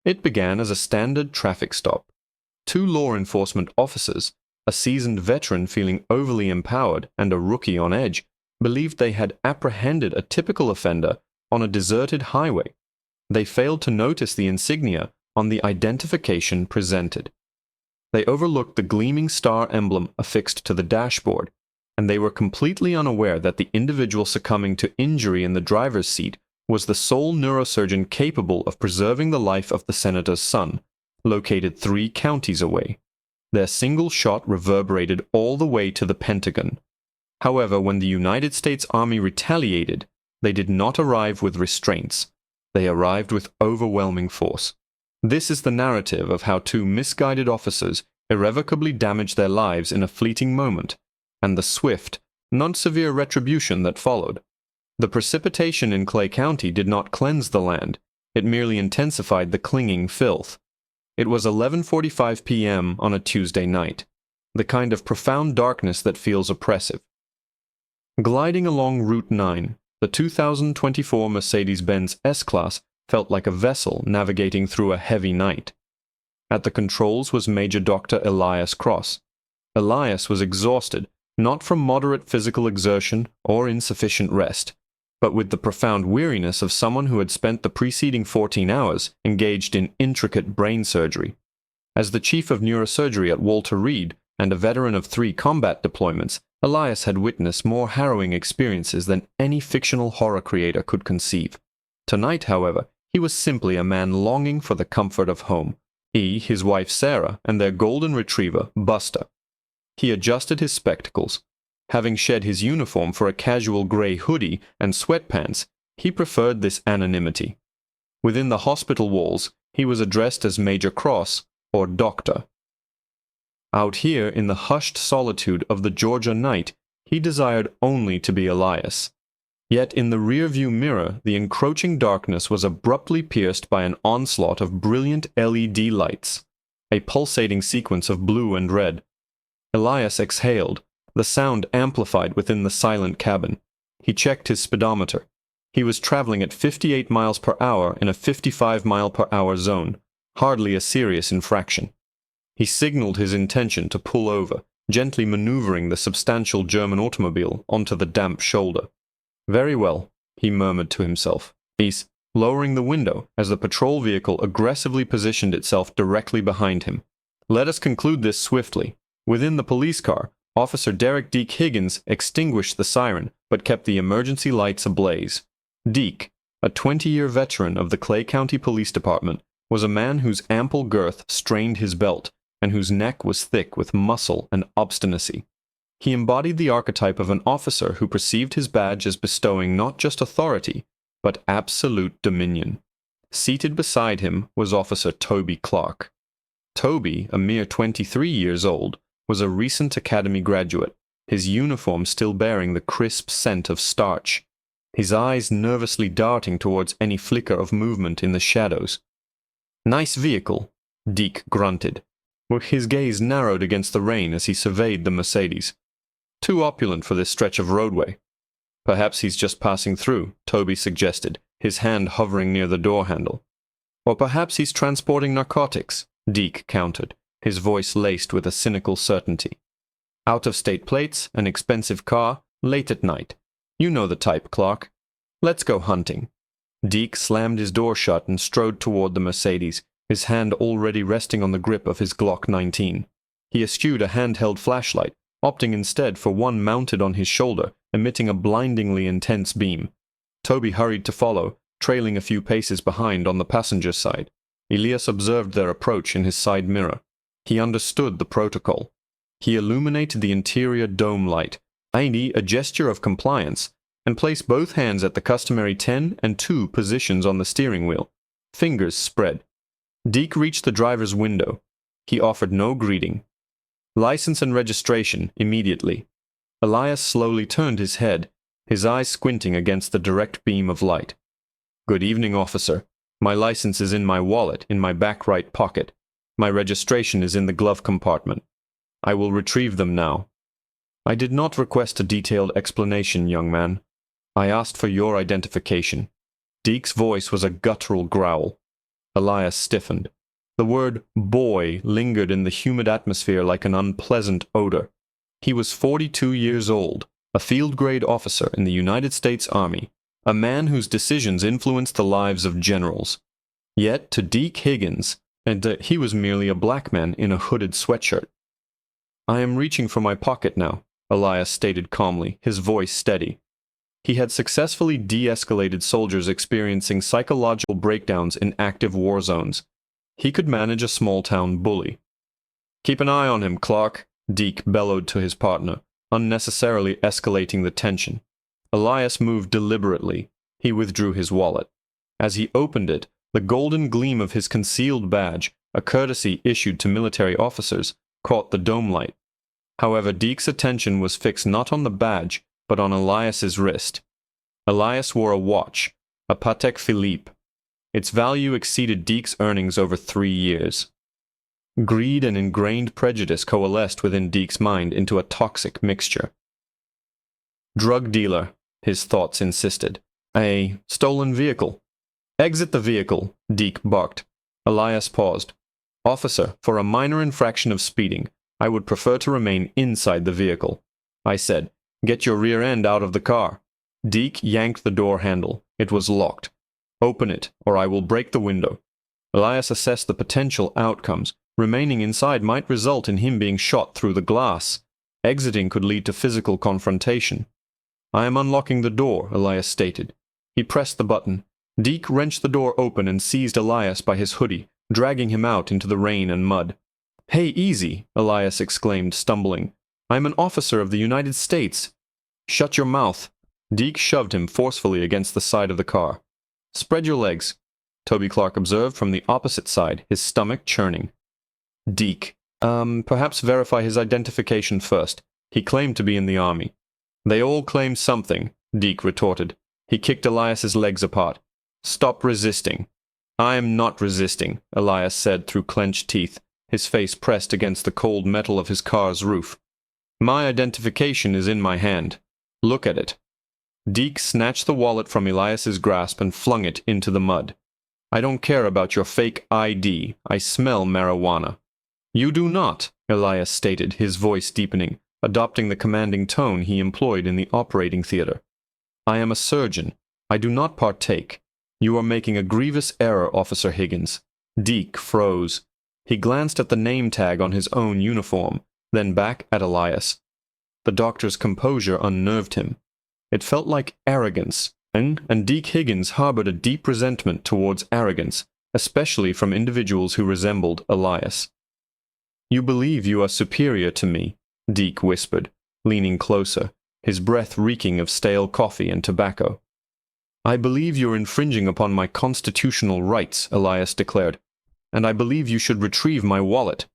It began as a standard traffic stop. Two law enforcement officers, a seasoned veteran feeling overly empowered and a rookie on edge, believed they had apprehended a typical offender on a deserted highway. They failed to notice the insignia on the identification presented. They overlooked the gleaming star emblem affixed to the dashboard, and they were completely unaware that the individual succumbing to injury in the driver's seat was the sole neurosurgeon capable of preserving the life of the senator's son, located 3 counties away. Their single shot reverberated all the way to the Pentagon. However, when the United States Army retaliated, they did not arrive with restraints. They arrived with overwhelming force. This is the narrative of how 2 misguided officers irrevocably damaged their lives in a fleeting moment, and the swift, non-severe retribution that followed. The precipitation in Clay County did not cleanse the land, it merely intensified the clinging filth. It was 11:45 p.m. on a Tuesday night, the kind of profound darkness that feels oppressive. Gliding along Route 9, the 2024 Mercedes-Benz S-Class felt like a vessel navigating through a heavy night. At the controls was Major Dr. Elias Cross. Elias was exhausted, not from moderate physical exertion or insufficient rest, but with the profound weariness of someone who had spent the preceding 14 hours engaged in intricate brain surgery. As the chief of neurosurgery at Walter Reed and a veteran of 3 combat deployments, Elias had witnessed more harrowing experiences than any fictional horror creator could conceive. Tonight, however, he was simply a man longing for the comfort of home. He, his wife Sarah, and their golden retriever, Buster. He adjusted his spectacles. Having shed his uniform for a casual gray hoodie and sweatpants, he preferred this anonymity. Within the hospital walls, he was addressed as Major Cross or Doctor. Out here in the hushed solitude of the Georgia night, he desired only to be Elias. Yet in the rearview mirror, the encroaching darkness was abruptly pierced by an onslaught of brilliant LED lights, a pulsating sequence of blue and red. Elias exhaled, the sound amplified within the silent cabin. He checked his speedometer. He was traveling at 58 miles per hour in a 55-mile-per-hour zone, hardly a serious infraction. He signaled his intention to pull over, gently maneuvering the substantial German automobile onto the damp shoulder. "Very well," he murmured to himself. He's lowering the window as the patrol vehicle aggressively positioned itself directly behind him. Let us conclude this swiftly. Within the police car, Officer Derek Deke Higgins extinguished the siren, but kept the emergency lights ablaze. Deke, a 20-year veteran of the Clay County Police Department, was a man whose ample girth strained his belt, and whose neck was thick with muscle and obstinacy. He embodied the archetype of an officer who perceived his badge as bestowing not just authority, but absolute dominion. Seated beside him was Officer Toby Clark. Toby, a mere 23 years old, was a recent academy graduate, his uniform still bearing the crisp scent of starch, his eyes nervously darting towards any flicker of movement in the shadows. "Nice vehicle," Deke grunted. His gaze narrowed against the rain as he surveyed the Mercedes. "Too opulent for this stretch of roadway." "Perhaps he's just passing through," Toby suggested, his hand hovering near the door handle. "Or perhaps he's transporting narcotics," Deke countered, his voice laced with a cynical certainty. "Out-of-state plates, an expensive car, late at night. You know the type, Clark. Let's go hunting." Deke slammed his door shut and strode toward the Mercedes, his hand already resting on the grip of his Glock 19. He eschewed a handheld flashlight, opting instead for one mounted on his shoulder, emitting a blindingly intense beam. Toby hurried to follow, trailing a few paces behind on the passenger side. Elias observed their approach in his side mirror. He understood the protocol. He illuminated the interior dome light, i.e. a gesture of compliance, and placed both hands at the customary 10 and 2 positions on the steering wheel, fingers spread. Deke reached the driver's window. He offered no greeting. "License and registration, immediately." Elias slowly turned his head, his eyes squinting against the direct beam of light. "Good evening, officer. My license is in my wallet, in my back right pocket. My registration is in the glove compartment. I will retrieve them now." "I did not request a detailed explanation, young man. I asked for your identification." Deke's voice was a guttural growl. Elias stiffened. The word boy lingered in the humid atmosphere like an unpleasant odor. He was 42 years old, a field-grade officer in the United States Army, a man whose decisions influenced the lives of generals. Yet to Deke Higgins, he was merely a black man in a hooded sweatshirt. "I am reaching for my pocket now," Elias stated calmly, his voice steady. He had successfully de-escalated soldiers experiencing psychological breakdowns in active war zones. He could manage a small-town bully. "Keep an eye on him, Clark," Deke bellowed to his partner, unnecessarily escalating the tension. Elias moved deliberately. He withdrew his wallet. As he opened it, the golden gleam of his concealed badge, a courtesy issued to military officers, caught the dome light. However, Deke's attention was fixed not on the badge, but on Elias's wrist. Elias wore a watch, a Patek Philippe. Its value exceeded Deke's earnings over 3 years. Greed and ingrained prejudice coalesced within Deke's mind into a toxic mixture. "Drug dealer," his thoughts insisted. "A stolen vehicle." "Exit the vehicle," Deke barked. Elias paused. "Officer, for a minor infraction of speeding, I would prefer to remain inside the vehicle." I said, "Get your rear end out of the car." Deke yanked the door handle. It was locked. "Open it, or I will break the window." Elias assessed the potential outcomes. Remaining inside might result in him being shot through the glass. Exiting could lead to physical confrontation. "I am unlocking the door," Elias stated. He pressed the button. Deke wrenched the door open and seized Elias by his hoodie, dragging him out into the rain and mud. "Hey, easy," Elias exclaimed, stumbling. "I'm an officer of the United States." "Shut your mouth." Deke shoved him forcefully against the side of the car. "Spread your legs," Toby Clark observed from the opposite side, his stomach churning. Deke. Perhaps verify his identification first. He claimed to be in the army." "They all claim something," Deke retorted. He kicked Elias's legs apart. "Stop resisting." "I am not resisting," Elias said through clenched teeth, his face pressed against the cold metal of his car's roof. "My identification is in my hand. Look at it." Deke snatched the wallet from Elias's grasp and flung it into the mud. "I don't care about your fake ID. I smell marijuana." "You do not," Elias stated, his voice deepening, adopting the commanding tone he employed in the operating theater. "I am a surgeon. I do not partake. You are making a grievous error, Officer Higgins." Deke froze. He glanced at the name tag on his own uniform, then back at Elias. The doctor's composure unnerved him. It felt like arrogance, and Deke Higgins harbored a deep resentment towards arrogance, especially from individuals who resembled Elias. "You believe you are superior to me," Deke whispered, leaning closer, his breath reeking of stale coffee and tobacco. "I believe you're infringing upon my constitutional rights," Elias declared, "and I believe you should retrieve my wallet."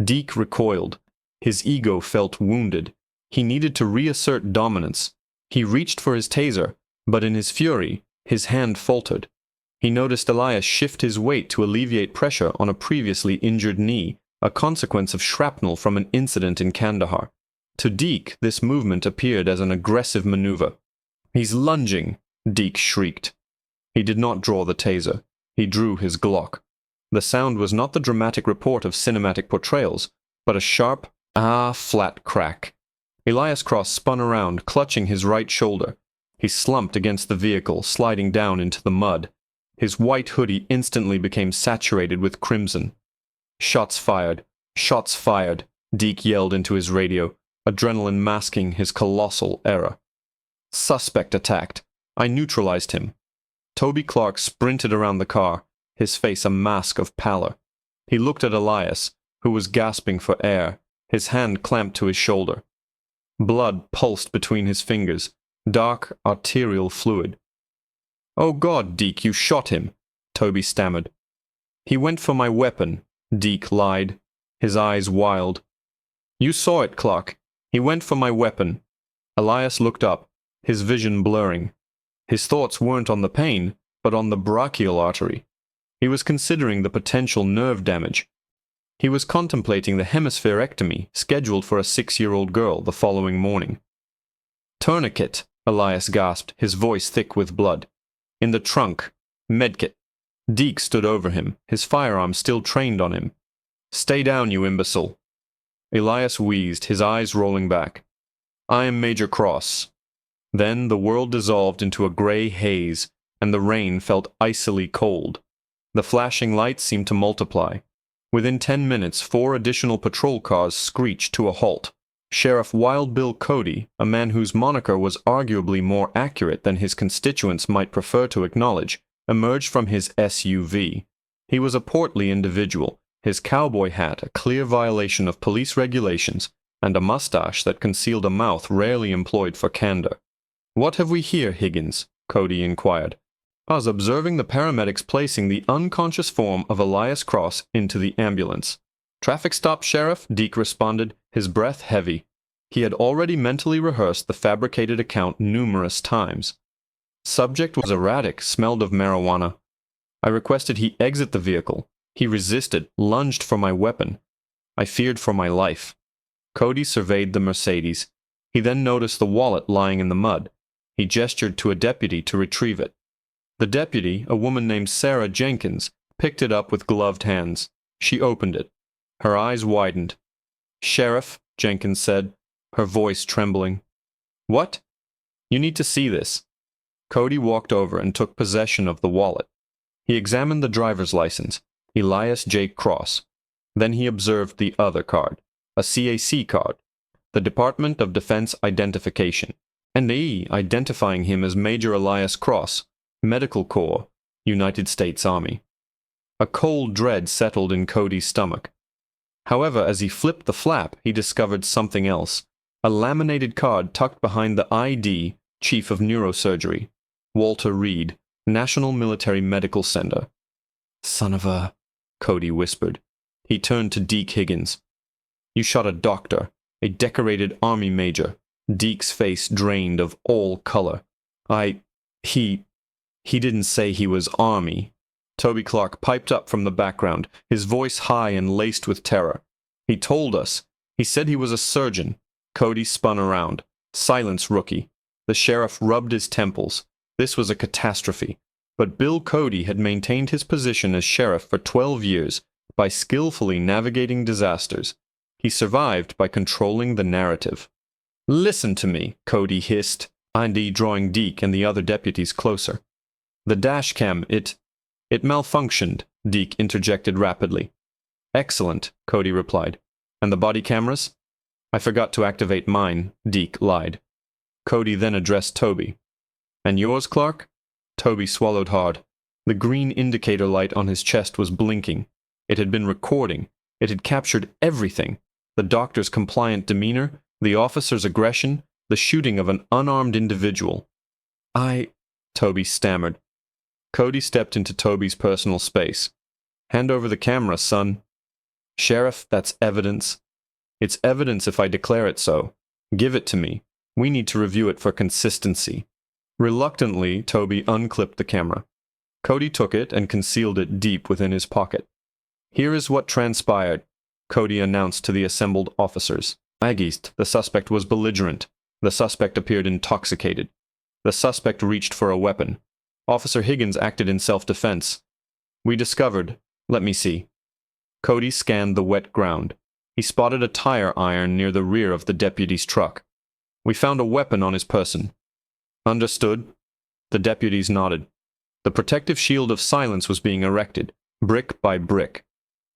Deke recoiled. His ego felt wounded. He needed to reassert dominance. He reached for his taser, but in his fury, his hand faltered. He noticed Elias shift his weight to alleviate pressure on a previously injured knee, a consequence of shrapnel from an incident in Kandahar. To Deke, this movement appeared as an aggressive maneuver. "He's lunging!" Deke shrieked. He did not draw the taser. He drew his Glock. The sound was not the dramatic report of cinematic portrayals, but a sharp, flat crack. Elias Cross spun around, clutching his right shoulder. He slumped against the vehicle, sliding down into the mud. His white hoodie instantly became saturated with crimson. "Shots fired! Shots fired!" Deke yelled into his radio, adrenaline masking his colossal error. "Suspect attacked. I neutralized him." Toby Clark sprinted around the car, his face a mask of pallor. He looked at Elias, who was gasping for air, his hand clamped to his shoulder. Blood pulsed between his fingers, dark arterial fluid. "Oh God, Deke, you shot him," Toby stammered. "He went for my weapon," Deke lied, his eyes wild. "You saw it, Clark. He went for my weapon." Elias looked up, his vision blurring. His thoughts weren't on the pain, but on the brachial artery. He was considering the potential nerve damage. He was contemplating the hemispherectomy scheduled for a 6-year-old girl the following morning. "Tourniquet," Elias gasped, his voice thick with blood. "In the trunk. Medkit." Deke stood over him, his firearm still trained on him. "Stay down, you imbecile." Elias wheezed, his eyes rolling back. "I am Major Cross." Then the world dissolved into a gray haze, and the rain felt icily cold. The flashing lights seemed to multiply. Within 10 minutes, 4 additional patrol cars screeched to a halt. Sheriff Wild Bill Cody, a man whose moniker was arguably more accurate than his constituents might prefer to acknowledge, emerged from his SUV. He was a portly individual, his cowboy hat a clear violation of police regulations, and a mustache that concealed a mouth rarely employed for candor. "What have we here, Higgins?" Cody inquired. "I was observing the paramedics placing the unconscious form of Elias Cross into the ambulance." "Traffic stop, Sheriff," Deke responded, his breath heavy. He had already mentally rehearsed the fabricated account numerous times. Subject was erratic, smelled of marijuana. I requested he exit the vehicle. He resisted, lunged for my weapon. I feared for my life. Cody surveyed the Mercedes. He then noticed the wallet lying in the mud. He gestured to a deputy to retrieve it. The deputy, a woman named Sarah Jenkins, picked it up with gloved hands. She opened it. Her eyes widened. "Sheriff," Jenkins said, her voice trembling. "What?" "You need to see this." Cody walked over and took possession of the wallet. He examined the driver's license, Elias J. Cross. Then he observed the other card, a CAC card, the Department of Defense Identification, and identifying him as Major Elias Cross, Medical Corps, United States Army. A cold dread settled in Cody's stomach. However, as he flipped the flap, he discovered something else, a laminated card tucked behind the ID, Chief of Neurosurgery, Walter Reed, National Military Medical Center. "Son of a," Cody whispered. He turned to Deke Higgins. "You shot a doctor, a decorated Army major." Deke's face drained of all color. He didn't say he was Army." Toby Clark piped up from the background, his voice high and laced with terror. "He told us. He said he was a surgeon." Cody spun around. "Silence, rookie." The sheriff rubbed his temples. This was a catastrophe. But Bill Cody had maintained his position as sheriff for 12 years by skillfully navigating disasters. He survived by controlling the narrative. "Listen to me," Cody hissed, ID drawing Deke and the other deputies closer. "The dash cam, it malfunctioned," Deke interjected rapidly. "Excellent," Cody replied. "And the body cameras?" "I forgot to activate mine," Deke lied. Cody then addressed Toby. "And yours, Clark?" Toby swallowed hard. The green indicator light on his chest was blinking. It had been recording. It had captured everything. The doctor's compliant demeanor, the officer's aggression, the shooting of an unarmed individual. Toby stammered. Cody stepped into Toby's personal space. "Hand over the camera, son." "Sheriff, that's evidence." "It's evidence if I declare it so. Give it to me. We need to review it for consistency." Reluctantly, Toby unclipped the camera. Cody took it and concealed it deep within his pocket. "Here is what transpired," Cody announced to the assembled officers. Agist, the suspect was belligerent. The suspect appeared intoxicated. The suspect reached for a weapon. Officer Higgins acted in self-defense. "We discovered, let me see." Cody scanned the wet ground. He spotted a tire iron near the rear of the deputy's truck. "We found a weapon on his person." "Understood." The deputies nodded. The protective shield of silence was being erected, brick by brick.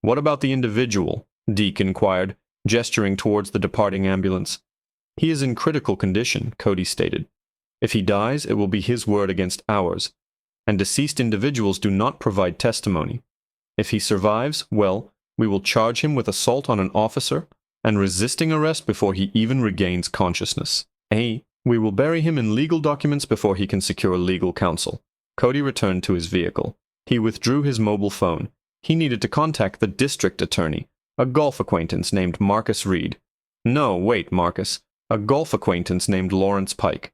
"What about the individual?" Deke inquired, gesturing towards the departing ambulance. "He is in critical condition," Cody stated. "If he dies, it will be his word against ours. And deceased individuals do not provide testimony. If he survives, well, we will charge him with assault on an officer and resisting arrest before he even regains consciousness. We will bury him in legal documents before he can secure legal counsel." Cody returned to his vehicle. He withdrew his mobile phone. He needed to contact the district attorney, a golf acquaintance named Marcus Reed. No, wait, Marcus. A golf acquaintance named Lawrence Pike.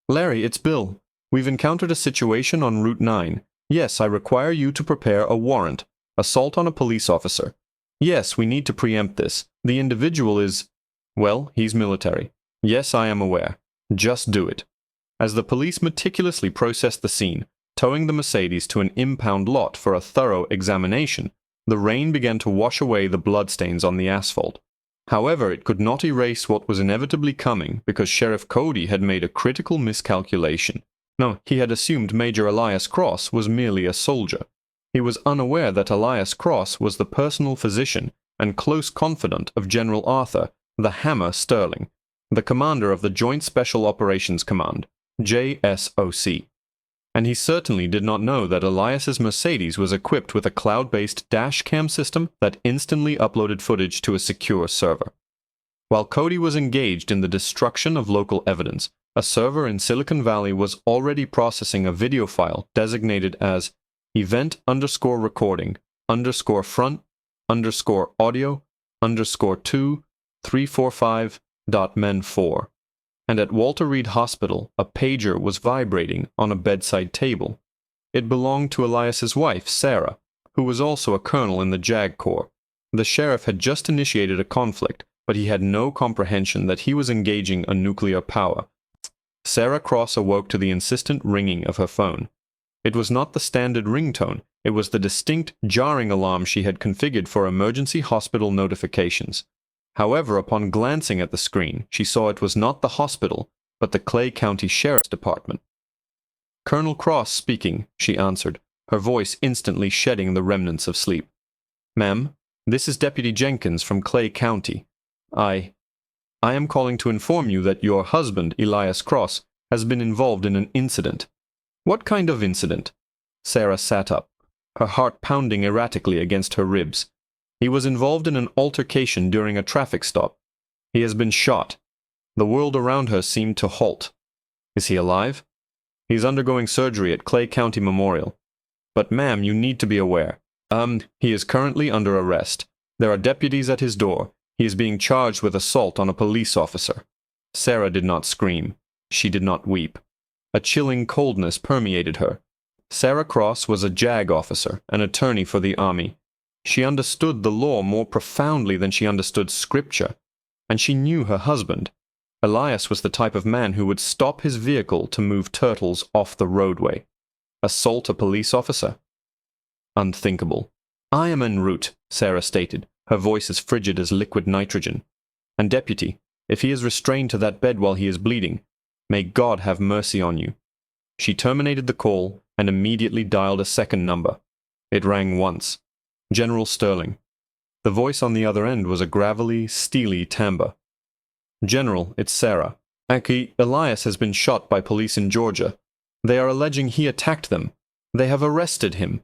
"Larry, it's Bill. We've encountered a situation on Route 9. Yes, I require you to prepare a warrant. Assault on a police officer. Yes, we need to preempt this. The individual is... well, he's military. Yes, I am aware. Just do it." As the police meticulously processed the scene, Towing the Mercedes to an impound lot for a thorough examination, the rain began to wash away the bloodstains on the asphalt. However, it could not erase what was inevitably coming because Sheriff Cody had made a critical miscalculation. No, he had assumed Major Elias Cross was merely a soldier. He was unaware that Elias Cross was the personal physician and close confidant of General Arthur, the Hammer Sterling, the commander of the Joint Special Operations Command, JSOC. And he certainly did not know that Elias's Mercedes was equipped with a cloud-based dash cam system that instantly uploaded footage to a secure server. While Cody was engaged in the destruction of local evidence, a server in Silicon Valley was already processing a video file designated as event_front_audio_2.345.men4. And at Walter Reed Hospital, a pager was vibrating on a bedside table. It belonged to Elias's wife, Sarah, who was also a colonel in the JAG Corps. The sheriff had just initiated a conflict, but he had no comprehension that he was engaging a nuclear power. Sarah Cross awoke to the insistent ringing of her phone. It was not the standard ringtone, it was the distinct, jarring alarm she had configured for emergency hospital notifications. However, upon glancing at the screen, she saw it was not the hospital, but the Clay County Sheriff's Department. "Colonel Cross speaking," she answered, her voice instantly shedding the remnants of sleep. "Ma'am, this is Deputy Jenkins from Clay County. I am calling to inform you that your husband, Elias Cross, has been involved in an incident." "What kind of incident?" Sarah sat up, her heart pounding erratically against her ribs. "He was involved in an altercation during a traffic stop. He has been shot." The world around her seemed to halt. "Is he alive?" "He's undergoing surgery at Clay County Memorial." "But ma'am, you need to be aware." He is currently under arrest. There are deputies at his door. He is being charged with assault on a police officer." Sarah did not scream. She did not weep. A chilling coldness permeated her. Sarah Cross was a JAG officer, an attorney for the Army. She understood the law more profoundly than she understood scripture, and she knew her husband. Elias was the type of man who would stop his vehicle to move turtles off the roadway. Assault a police officer? Unthinkable. "I am en route," Sarah stated, her voice as frigid as liquid nitrogen. "And deputy, if he is restrained to that bed while he is bleeding, may God have mercy on you." She terminated the call and immediately dialed a second number. It rang once. General Sterling. The voice on the other end was a gravelly, steely timbre. "General, it's Sarah. Elias has been shot by police in Georgia. They are alleging he attacked them. They have arrested him."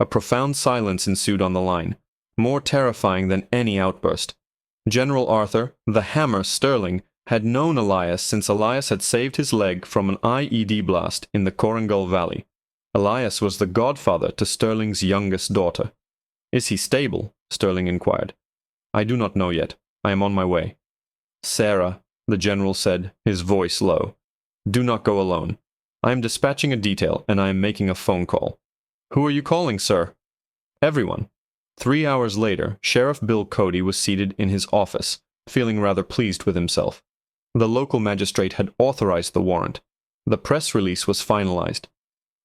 A profound silence ensued on the line, more terrifying than any outburst. General Arthur, the Hammer Sterling, had known Elias since Elias had saved his leg from an IED blast in the Korengal Valley. Elias was the godfather to Sterling's youngest daughter. "Is he stable?" Sterling inquired. "I do not know yet. I am on my way." "Sarah," the general said, his voice low, "do not go alone. I am dispatching a detail, and I am making a phone call." "Who are you calling, sir?" "Everyone." 3 hours later, Sheriff Bill Cody was seated in his office, feeling rather pleased with himself. The local magistrate had authorized the warrant. The press release was finalized.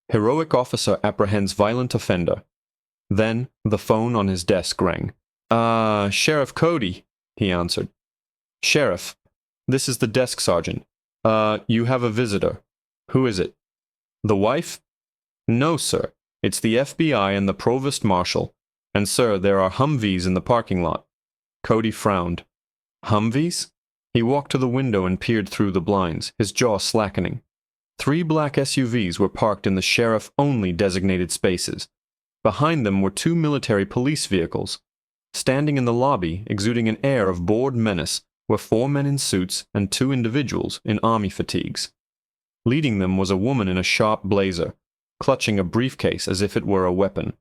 "Heroic officer apprehends violent offender." Then the phone on his desk rang. Sheriff Cody," he answered. "Sheriff, this is the desk sergeant. You have a visitor. Who is it?" "The wife?" "No, sir. It's the FBI and the provost marshal. And, sir, there are Humvees in the parking lot." Cody frowned. "Humvees?" He walked to the window and peered through the blinds, his jaw slackening. 3 black SUVs were parked in the sheriff-only designated spaces. Behind them were 2 military police vehicles. Standing in the lobby, exuding an air of bored menace, were 4 men in suits and 2 individuals in army fatigues. Leading them was a woman in a sharp blazer, clutching a briefcase as if it were a weapon.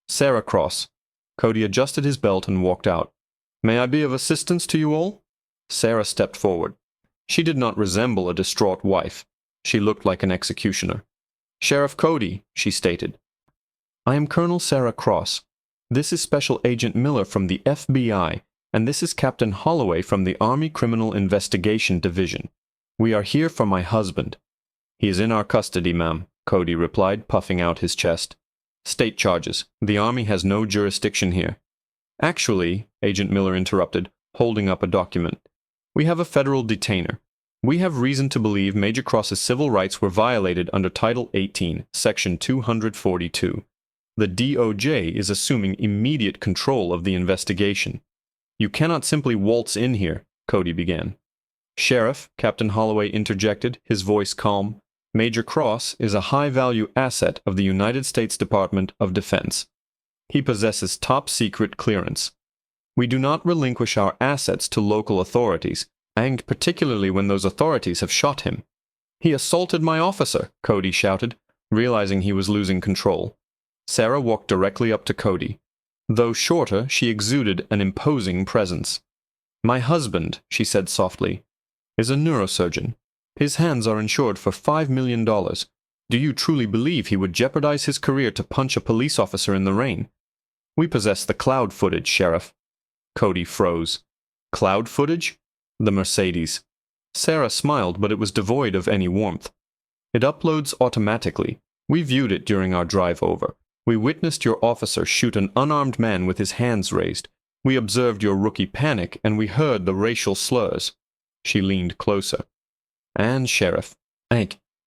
Sarah Cross. Cody adjusted his belt and walked out. "May I be of assistance to you all?" Sarah stepped forward. She did not resemble a distraught wife. She looked like an executioner. "Sheriff Cody," she stated. "I am Colonel Sarah Cross. This is Special Agent Miller from the FBI, and this is Captain Holloway from the Army Criminal Investigation Division. We are here for my husband. He is in our custody, ma'am." Cody replied, puffing out his chest. State charges. The Army has no jurisdiction here. Actually, Agent Miller interrupted, holding up a document. We have a federal detainer. We have reason to believe Major Cross's civil rights were violated under Title 18, Section 242. The DOJ is assuming immediate control of the investigation. You cannot simply waltz in here, Cody began. Sheriff, Captain Holloway interjected, his voice calm. Major Cross is a high-value asset of the United States Department of Defense. He possesses top-secret clearance. We do not relinquish our assets to local authorities, and particularly when those authorities have shot him. He assaulted my officer, Cody shouted, realizing he was losing control. Sarah walked directly up to Cody. Though shorter, she exuded an imposing presence. My husband, she said softly, is a neurosurgeon. His hands are insured for $5 million. Do you truly believe he would jeopardize his career to punch a police officer in the rain? We possess the cloud footage, Sheriff. Cody froze. Cloud footage? The Mercedes. Sarah smiled, but it was devoid of any warmth. It uploads automatically. We viewed it during our drive over. We witnessed your officer shoot an unarmed man with his hands raised. We observed your rookie panic, and we heard the racial slurs. She leaned closer. And, Sheriff,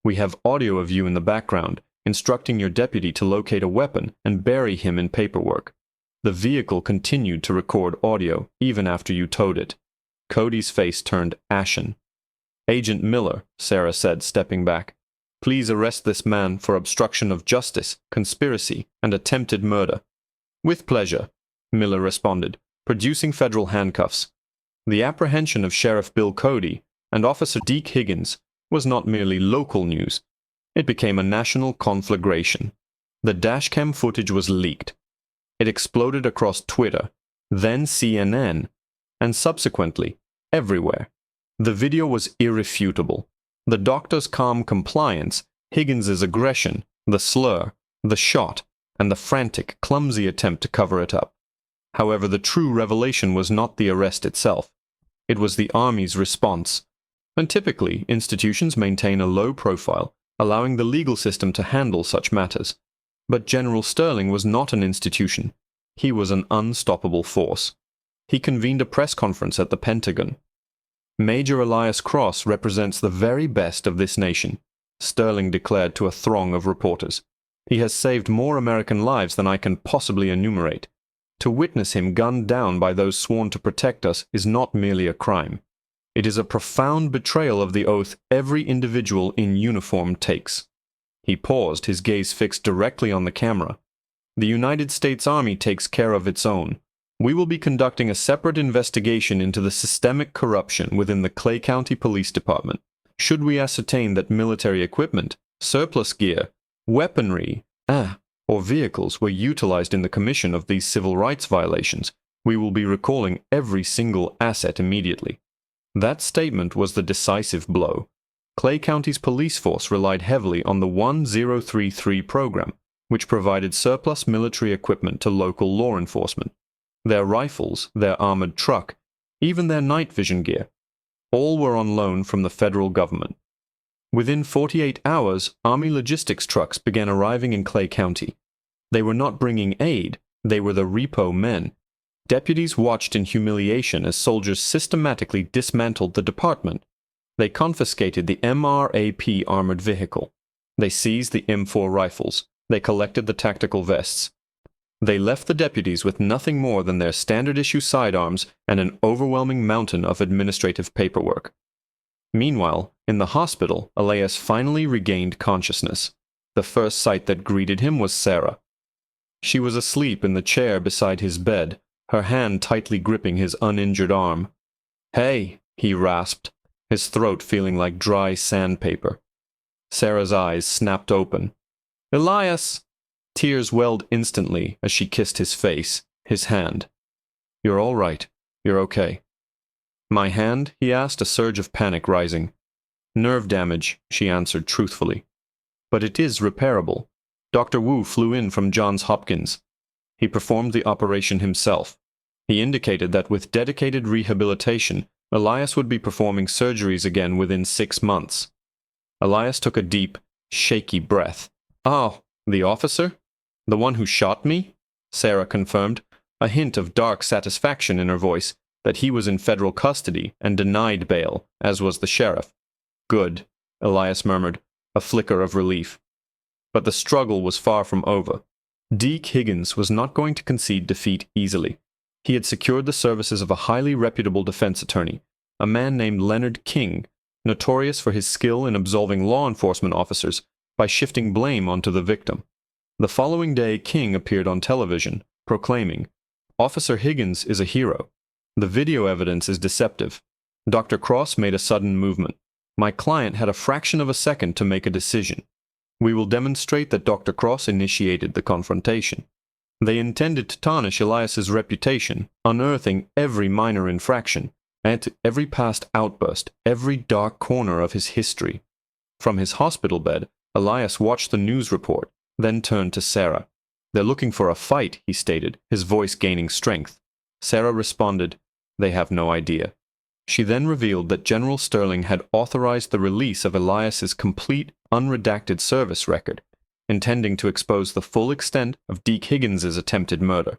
we have audio of you in the background, instructing your deputy to locate a weapon and bury him in paperwork. The vehicle continued to record audio, even after you towed it. Cody's face turned ashen. Agent Miller, Sarah said, stepping back. Please arrest this man for obstruction of justice, conspiracy, and attempted murder. With pleasure, Miller responded, producing federal handcuffs. The apprehension of Sheriff Bill Cody and Officer Deke Higgins was not merely local news. It became a national conflagration. The dashcam footage was leaked. It exploded across Twitter, then CNN, and subsequently everywhere. The video was irrefutable. The doctor's calm compliance, Higgins's aggression, the slur, the shot, and the frantic, clumsy attempt to cover it up. However, the true revelation was not the arrest itself. It was the Army's response. And typically, institutions maintain a low profile, allowing the legal system to handle such matters. But General Sterling was not an institution. He was an unstoppable force. He convened a press conference at the Pentagon. Major Elias Cross represents the very best of this nation, Sterling declared to a throng of reporters. He has saved more American lives than I can possibly enumerate. To witness him gunned down by those sworn to protect us is not merely a crime. It is a profound betrayal of the oath every individual in uniform takes. He paused, his gaze fixed directly on the camera. The United States Army takes care of its own. We will be conducting a separate investigation into the systemic corruption within the Clay County Police Department. Should we ascertain that military equipment, surplus gear, weaponry, or vehicles were utilized in the commission of these civil rights violations, we will be recalling every single asset immediately. That statement was the decisive blow. Clay County's police force relied heavily on the 1033 program, which provided surplus military equipment to local law enforcement. Their rifles, their armored truck, even their night vision gear, all were on loan from the federal government. Within 48 hours, Army logistics trucks began arriving in Clay County. They were not bringing aid, they were the repo men. Deputies watched in humiliation as soldiers systematically dismantled the department. They confiscated the MRAP armored vehicle. They seized the M4 rifles. They collected the tactical vests. They left the deputies with nothing more than their standard-issue sidearms and an overwhelming mountain of administrative paperwork. Meanwhile, in the hospital, Elias finally regained consciousness. The first sight that greeted him was Sarah. She was asleep in the chair beside his bed, her hand tightly gripping his uninjured arm. "Hey," he rasped, his throat feeling like dry sandpaper. Sarah's eyes snapped open. "Elias!" Tears welled instantly as she kissed his face, his hand. "You're all right. You're okay." "My hand?" he asked, a surge of panic rising. "Nerve damage," she answered truthfully. "But it is repairable. Dr. Wu flew in from Johns Hopkins. He performed the operation himself. He indicated that with dedicated rehabilitation, Elias would be performing surgeries again within 6 months." Elias took a deep, shaky breath. "Oh, the officer? The one who shot me?" Sarah confirmed, a hint of dark satisfaction in her voice that he was in federal custody and denied bail, as was the sheriff. "Good," Elias murmured, a flicker of relief. But the struggle was far from over. Deke Higgins was not going to concede defeat easily. He had secured the services of a highly reputable defense attorney, a man named Leonard King, notorious for his skill in absolving law enforcement officers by shifting blame onto the victim. The following day, King appeared on television, proclaiming, "Officer Higgins is a hero. The video evidence is deceptive." Dr. Cross made a sudden movement. "My client had a fraction of a second to make a decision. We will demonstrate that Dr. Cross initiated the confrontation." They intended to tarnish Elias's reputation, unearthing every minor infraction, and every past outburst, every dark corner of his history. From his hospital bed, Elias watched the news report, then turned to Sarah. "They're looking for a fight," he stated, his voice gaining strength. Sarah responded, "They have no idea." She then revealed that General Sterling had authorized the release of Elias's complete, unredacted service record, intending to expose the full extent of Deke Higgins's attempted murder.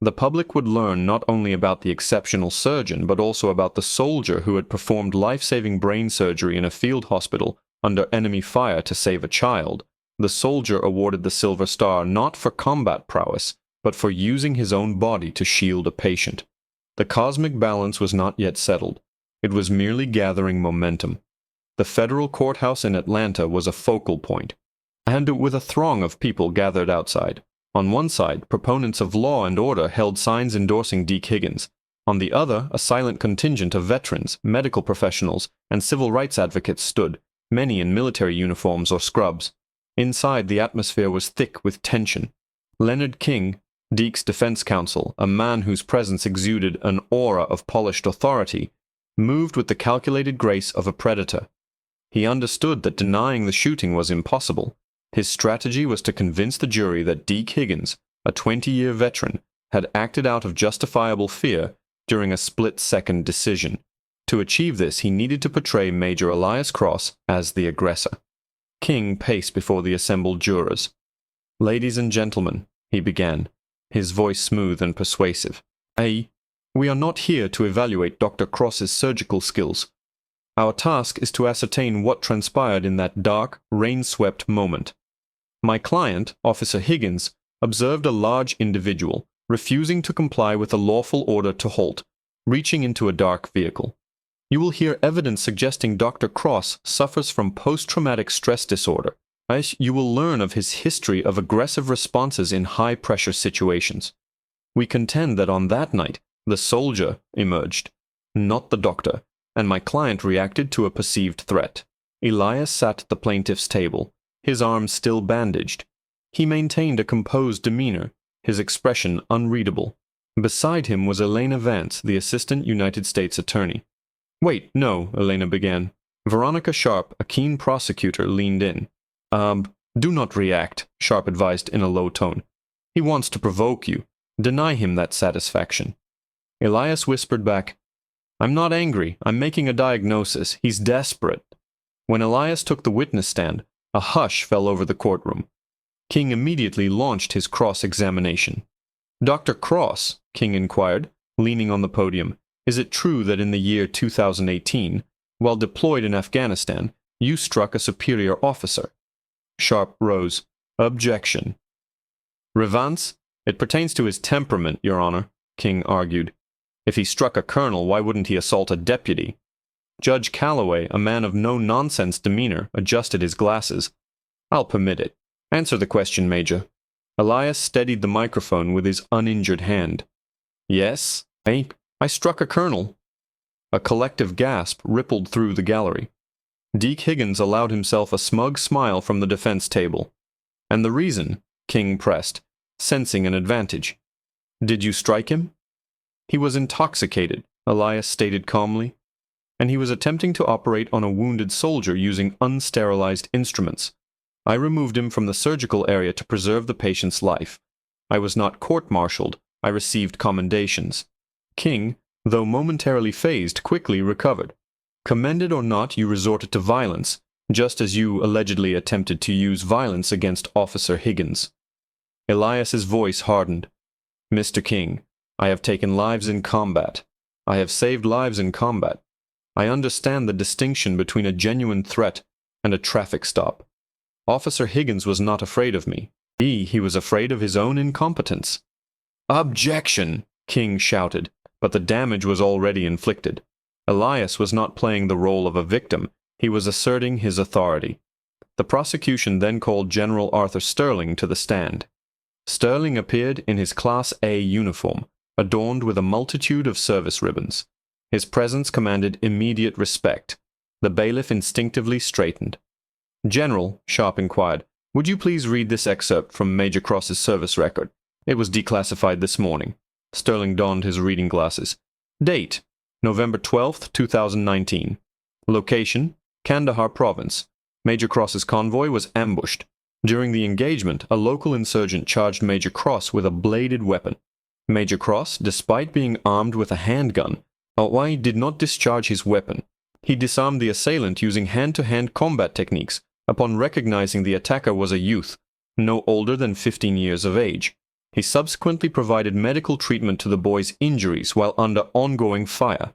The public would learn not only about the exceptional surgeon, but also about the soldier who had performed life-saving brain surgery in a field hospital under enemy fire to save a child. The soldier awarded the Silver Star not for combat prowess, but for using his own body to shield a patient. The cosmic balance was not yet settled. It was merely gathering momentum. The federal courthouse in Atlanta was a focal point, and with a throng of people gathered outside. On one side, proponents of law and order held signs endorsing Deke Higgins. On the other, a silent contingent of veterans, medical professionals, and civil rights advocates stood, many in military uniforms or scrubs. Inside, the atmosphere was thick with tension. Leonard King, Deke's defense counsel, a man whose presence exuded an aura of polished authority, moved with the calculated grace of a predator. He understood that denying the shooting was impossible. His strategy was to convince the jury that Deke Higgins, a 20-year veteran, had acted out of justifiable fear during a split-second decision. To achieve this, he needed to portray Major Elias Cross as the aggressor. King paced before the assembled jurors. "Ladies and gentlemen," he began, his voice smooth and persuasive, "we are not here to evaluate Dr. Cross's surgical skills. Our task is to ascertain what transpired in that dark, rain-swept moment. My client, Officer Higgins, observed a large individual, refusing to comply with a lawful order to halt, reaching into a dark vehicle. You will hear evidence suggesting Dr. Cross suffers from post-traumatic stress disorder. You will learn of his history of aggressive responses in high-pressure situations. We contend that on that night, the soldier emerged, not the doctor, and my client reacted to a perceived threat." Elias sat at the plaintiff's table, his arms still bandaged. He maintained a composed demeanor, his expression unreadable. Beside him was Elena Vance, the assistant United States attorney. "Wait, no," Elena began. Veronica Sharp, a keen prosecutor, leaned in. Do not react," Sharp advised in a low tone. "He wants to provoke you. Deny him that satisfaction." Elias whispered back, "I'm not angry. I'm making a diagnosis. He's desperate." When Elias took the witness stand, a hush fell over the courtroom. King immediately launched his cross-examination. "Dr. Cross," King inquired, leaning on the podium, "is it true that in the year 2018, while deployed in Afghanistan, you struck a superior officer?" Sharp rose. "Objection." "Revance? It pertains to his temperament, Your Honor," King argued. "If he struck a colonel, why wouldn't he assault a deputy?" Judge Calloway, a man of no-nonsense demeanor, adjusted his glasses. "I'll permit it. Answer the question, Major." Elias steadied the microphone with his uninjured hand. "Yes, I struck a colonel." A collective gasp rippled through the gallery. Deke Higgins allowed himself a smug smile from the defense table. "And the reason?" King pressed, sensing an advantage. "Did you strike him?" "He was intoxicated," Elias stated calmly, "and he was attempting to operate on a wounded soldier using unsterilized instruments. I removed him from the surgical area to preserve the patient's life. I was not court-martialed. I received commendations." King, though momentarily phased, quickly recovered. "Commended or not, you resorted to violence. just as you allegedly attempted to use violence against Officer Higgins. Elias's voice hardened. Mr. King, I have taken lives in combat. I have saved lives in combat. I understand the distinction between a genuine threat and a traffic stop. Officer Higgins was not afraid of me. He was afraid of his own incompetence. Objection! King shouted, but the damage was already inflicted. Elias was not playing the role of a victim. He was asserting his authority. The prosecution then called General Arthur Sterling to the stand. Sterling appeared in his Class A uniform, adorned with a multitude of service ribbons. His presence commanded immediate respect. The bailiff instinctively straightened. General, Sharp inquired, would you please read this excerpt from Major Cross's service record? It was declassified this morning. Sterling donned his reading glasses. Date, November 12th, 2019. Location, Kandahar Province. Major Cross's convoy was ambushed. During the engagement, a local insurgent charged Major Cross with a bladed weapon. Major Cross, despite being armed with a handgun, did not discharge his weapon. He disarmed the assailant using hand-to-hand combat techniques upon recognizing the attacker was a youth, no older than 15 years of age. He subsequently provided medical treatment to the boy's injuries while under ongoing fire.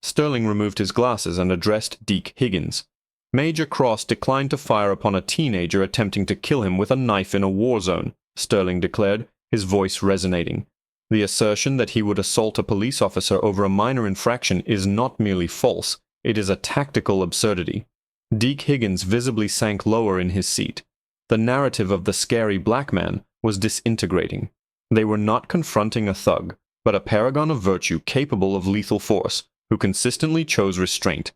Sterling removed his glasses and addressed Deke Higgins. Major Cross declined to fire upon a teenager attempting to kill him with a knife in a war zone, Sterling declared, his voice resonating. The assertion that he would assault a police officer over a minor infraction is not merely false, it is a tactical absurdity. Deke Higgins visibly sank lower in his seat. The narrative of the scary black man was disintegrating. They were not confronting a thug, but a paragon of virtue capable of lethal force, who consistently chose restraint.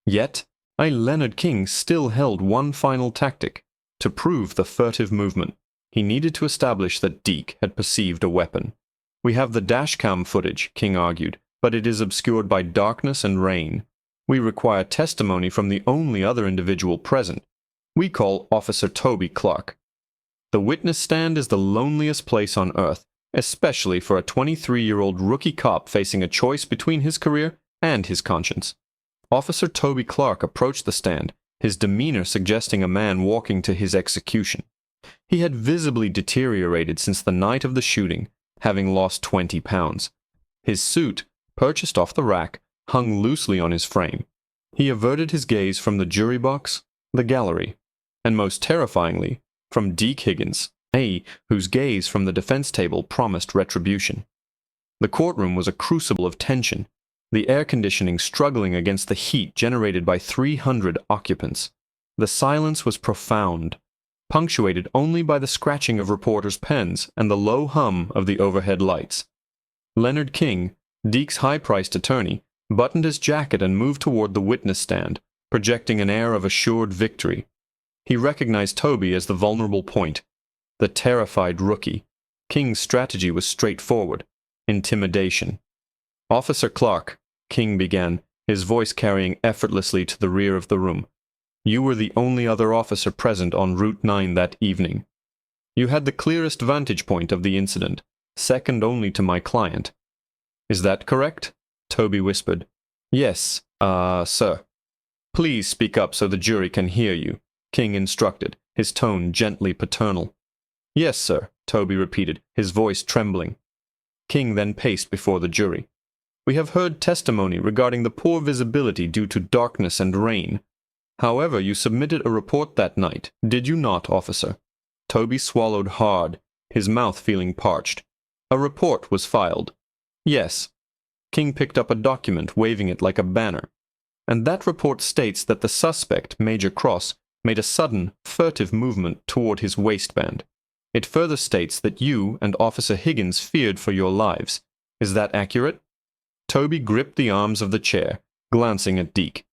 Yet, Leonard King still held one final tactic, to prove the furtive movement. He needed to establish that Deke had perceived a weapon. We have the dashcam footage, King argued, but it is obscured by darkness and rain. We require testimony from the only other individual present. We call Officer Toby Clark. The witness stand is the loneliest place on earth, especially for a 23-year-old rookie cop facing a choice between his career and his conscience. Officer Toby Clark approached the stand, his demeanor suggesting a man walking to his execution. He had visibly deteriorated since the night of the shooting, having lost 20 pounds. His suit, purchased off the rack, hung loosely on his frame. He averted his gaze from the jury box, the gallery, and most terrifyingly, from Deke Higgins, whose gaze from the defense table promised retribution. The courtroom was a crucible of tension, the air conditioning struggling against the heat generated by 300 occupants. The silence was profound, punctuated only by the scratching of reporters' pens and the low hum of the overhead lights. Leonard King, Deke's high-priced attorney, buttoned his jacket and moved toward the witness stand, projecting an air of assured victory. He recognized Toby as the vulnerable point, the terrified rookie. King's strategy was straightforward: intimidation. Officer Clark, King began, his voice carrying effortlessly to the rear of the room. You were the only other officer present on Route 9 that evening. You had the clearest vantage point of the incident, second only to my client. Is that correct? Toby whispered. Yes, sir. Please speak up so the jury can hear you, King instructed, his tone gently paternal. Yes, sir, Toby repeated, his voice trembling. King then paced before the jury. We have heard testimony regarding the poor visibility due to darkness and rain. However, you submitted a report that night, did you not, officer? Toby swallowed hard, his mouth feeling parched. A report was filed. Yes. King picked up a document, waving it like a banner. And that report states that the suspect, Major Cross, made a sudden, furtive movement toward his waistband. It further states that you and Officer Higgins feared for your lives. Is that accurate? Toby gripped the arms of the chair, glancing at Deke.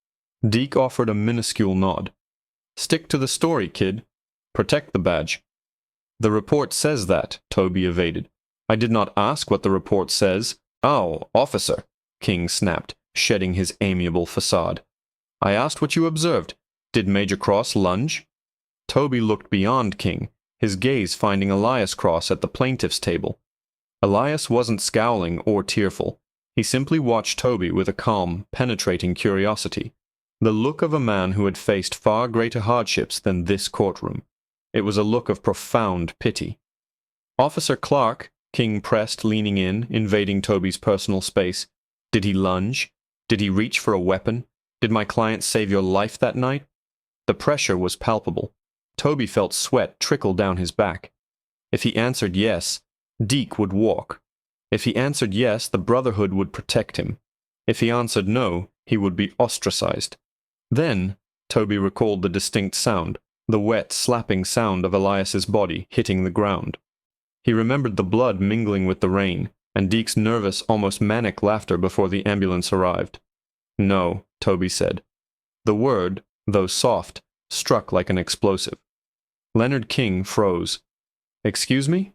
Deke offered a minuscule nod. Stick to the story, kid. Protect the badge. The report says that, Toby evaded. I did not ask what the report says. Oh, officer, King snapped, shedding his amiable facade. I asked what you observed. Did Major Cross lunge? Toby looked beyond King, his gaze finding Elias Cross at the plaintiff's table. Elias wasn't scowling or tearful. He simply watched Toby with a calm, penetrating curiosity. The look of a man who had faced far greater hardships than this courtroom. It was a look of profound pity. "Officer Clark," King pressed, leaning in, invading Toby's personal space. "Did he lunge? Did he reach for a weapon? Did my client save your life that night?" The pressure was palpable. Toby felt sweat trickle down his back. If he answered yes, Deke would walk. If he answered yes, the Brotherhood would protect him. If he answered no, he would be ostracized. Then, Toby recalled the distinct sound, the wet, slapping sound of Elias's body hitting the ground. He remembered the blood mingling with the rain, and Deke's nervous, almost manic laughter before the ambulance arrived. "No," Toby said. The word, though soft, struck like an explosive. Leonard King froze. "Excuse me?"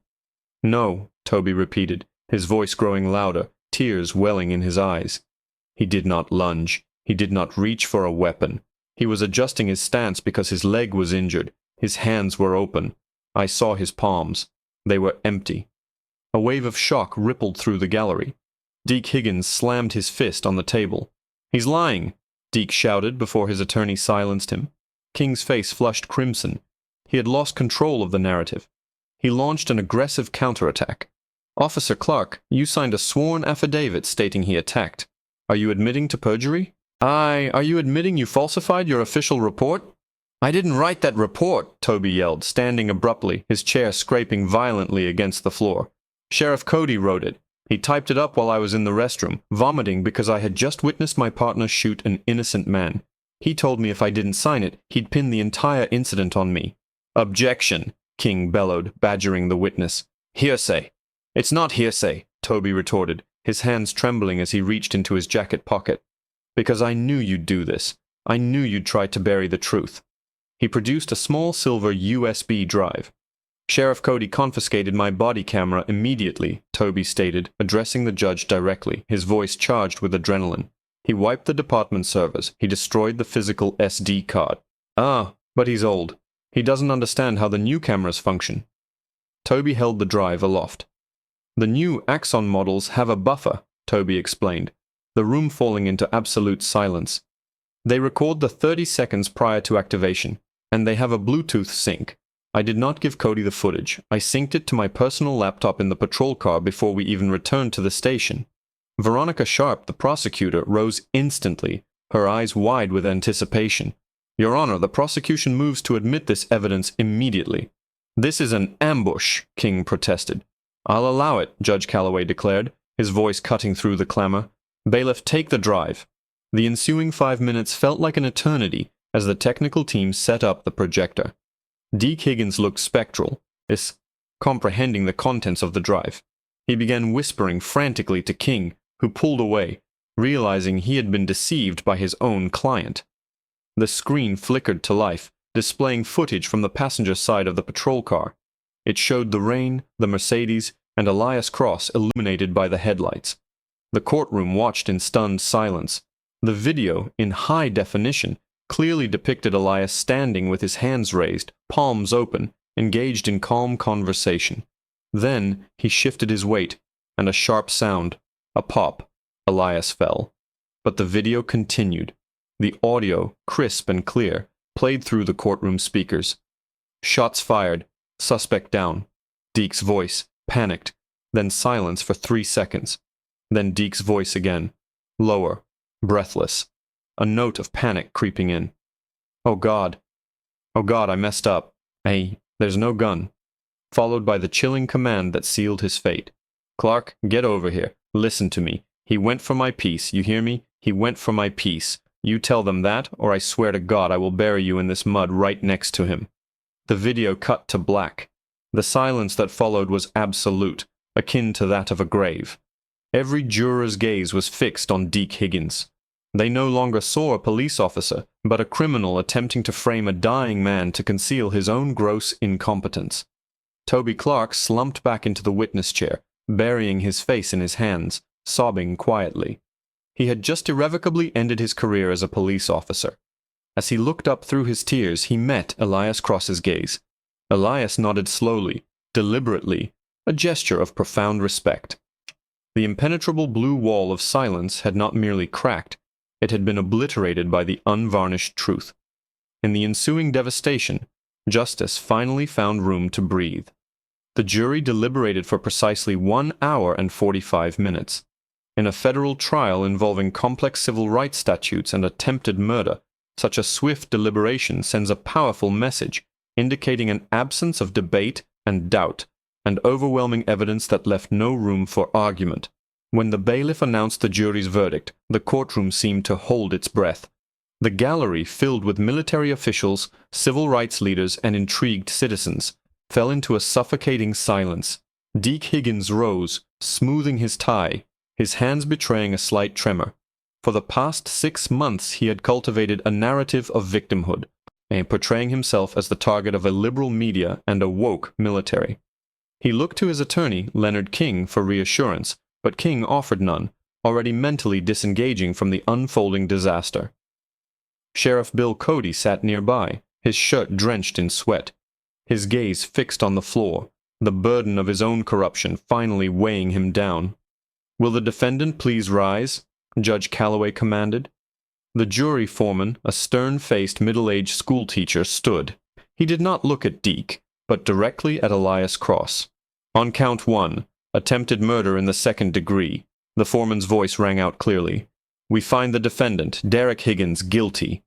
"No," Toby repeated, his voice growing louder, tears welling in his eyes. He did not lunge. He did not reach for a weapon. He was adjusting his stance because his leg was injured. His hands were open. I saw his palms. They were empty. A wave of shock rippled through the gallery. Deke Higgins slammed his fist on the table. "He's lying!" Deke shouted before his attorney silenced him. King's face flushed crimson. He had lost control of the narrative. He launched an aggressive counterattack. "Officer Clark, you signed a sworn affidavit stating he attacked. Are you admitting to perjury? Are you admitting you falsified your official report?" "I didn't write that report," Toby yelled, standing abruptly, his chair scraping violently against the floor. "Sheriff Cody wrote it. He typed it up while I was in the restroom, vomiting because I had just witnessed my partner shoot an innocent man. He told me if I didn't sign it, he'd pin the entire incident on me." "Objection," King bellowed, badgering the witness. "Hearsay." "It's not hearsay," Toby retorted, his hands trembling as he reached into his jacket pocket. "Because I knew you'd do this. I knew you'd try to bury the truth." He produced a small silver USB drive. "Sheriff Cody confiscated my body camera immediately," Toby stated, addressing the judge directly, his voice charged with adrenaline. "He wiped the department servers. He destroyed the physical SD card." "Ah, but he's old. He doesn't understand how the new cameras function." Toby held the drive aloft. "The new Axon models have a buffer," Toby explained, the room falling into absolute silence. "They record the 30 seconds prior to activation, and they have a Bluetooth sync. I did not give Cody the footage. I synced it to my personal laptop in the patrol car before we even returned to the station." Veronica Sharp, the prosecutor, rose instantly, her eyes wide with anticipation. "Your Honor, the prosecution moves to admit this evidence immediately." "This is an ambush," King protested. "I'll allow it," Judge Calloway declared, his voice cutting through the clamor. "Bailiff, take the drive." The ensuing 5 minutes felt like an eternity as the technical team set up the projector. Deke Higgins looked spectral, comprehending the contents of the drive. He began whispering frantically to King, who pulled away, realizing he had been deceived by his own client. The screen flickered to life, displaying footage from the passenger side of the patrol car. It showed the rain, the Mercedes, and Elias Cross illuminated by the headlights. The courtroom watched in stunned silence. The video, in high definition, clearly depicted Elias standing with his hands raised, palms open, engaged in calm conversation. Then he shifted his weight, and a sharp sound, a pop. Elias fell. But the video continued. The audio, crisp and clear, played through the courtroom speakers. "Shots fired. Suspect down." Deke's voice, panicked, then silence for 3 seconds. Then Deke's voice again, lower, breathless, a note of panic creeping in. Oh God, I messed up. There's no gun." Followed by the chilling command that sealed his fate. "Clark, get over here. Listen to me. He went for my piece, you hear me? He went for my piece. You tell them that, or I swear to God I will bury you in this mud right next to him." The video cut to black. The silence that followed was absolute, akin to that of a grave. Every juror's gaze was fixed on Deke Higgins. They no longer saw a police officer, but a criminal attempting to frame a dying man to conceal his own gross incompetence. Toby Clark slumped back into the witness chair, burying his face in his hands, sobbing quietly. He had just irrevocably ended his career as a police officer. As he looked up through his tears, he met Elias Cross's gaze. Elias nodded slowly, deliberately, a gesture of profound respect. The impenetrable blue wall of silence had not merely cracked, It had been obliterated by the unvarnished truth. In the ensuing devastation, justice finally found room to breathe. The jury deliberated for precisely 1 hour and 45 minutes. In a federal trial involving complex civil rights statutes and attempted murder, such a swift deliberation sends a powerful message, indicating an absence of debate and doubt, and overwhelming evidence that left no room for argument. When the bailiff announced the jury's verdict, the courtroom seemed to hold its breath. The gallery, filled with military officials, civil rights leaders, and intrigued citizens, fell into a suffocating silence. Deke Higgins rose, smoothing his tie, his hands betraying a slight tremor. For the past 6 months he had cultivated a narrative of victimhood, portraying himself as the target of a liberal media and a woke military. He looked to his attorney, Leonard King, for reassurance, but King offered none, already mentally disengaging from the unfolding disaster. Sheriff Bill Cody sat nearby, his shirt drenched in sweat, his gaze fixed on the floor, the burden of his own corruption finally weighing him down. "Will the defendant please rise?" Judge Calloway commanded. The jury foreman, a stern-faced middle-aged schoolteacher, stood. He did not look at Deke, but directly at Elias Cross. "On count 1, attempted murder in the 2nd degree," the foreman's voice rang out clearly. "We find the defendant, Derek Higgins, guilty."